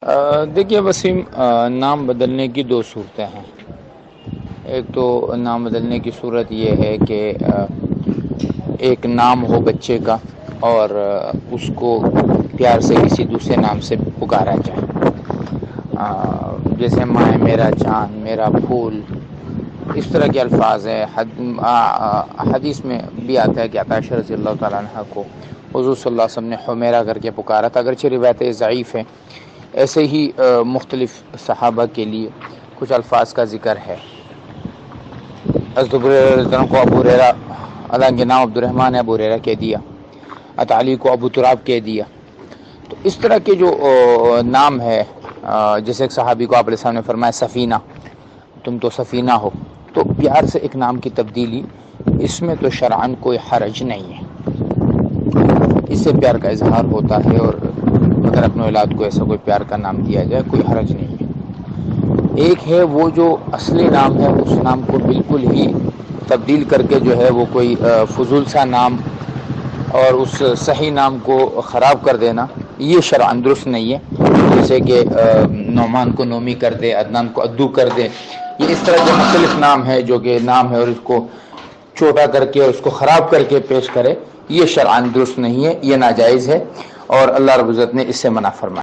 دیکھیے وسیم، نام بدلنے کی دو صورتیں ہیں۔ ایک تو نام بدلنے کی صورت یہ ہے کہ ایک نام ہو بچے کا اور اس کو پیار سے کسی دوسرے نام سے پکارا جائے، جیسے ماں میرا چاند، میرا پھول، اس طرح کے الفاظ ہیں۔ حدیث میں بھی آتا ہے کہ عائشہ رضی اللہ تعالیٰ عنہ کو حضور صلی اللہ علیہ وسلم نے حمیرہ کر کے پکارا تھا، اگرچہ روایتیں ضعیف ہیں۔ ایسے ہی مختلف صحابہ کے لیے کچھ الفاظ کا ذکر ہے۔ حضرت ابو ہریرہ کو ابو ہریرہ، اللہ کے نام عبد الرحمن ہے، ابو ہریرہ کہہ دیا۔ علی کو ابو تراب کہہ دیا۔ تو اس طرح کے جو نام ہے، جیسے ایک صحابی کو آپ علیہ السلام نے فرمایا سفینہ، تم تو سفینہ ہو، تو پیار سے ایک نام کی تبدیلی، اس میں تو شرعاً کوئی حرج نہیں ہے، اس سے پیار کا اظہار ہوتا ہے، اور اگر اپنے اولاد کو ایسا کوئی پیار کا نام دیا جائے کوئی حرج نہیں ہے۔ ایک ہے وہ جو اصلی نام ہے، اس نام کو بالکل ہی تبدیل کر کے جو ہے وہ کوئی فضول سا نام اور اس صحیح نام کو خراب کر دینا، یہ شرعاً درست نہیں ہے۔ جیسے کہ نعمان کو نومی کر دے، عدنان کو عدو کر دے، یہ اس طرح کے مختلف نام ہے جو کہ نام ہے اور اس کو چھوٹا کر کے اور اس کو خراب کر کے پیش کرے، یہ شرعاً درست نہیں ہے، یہ ناجائز ہے، اور اللہ رب العزت نے اس سے منع فرمایا۔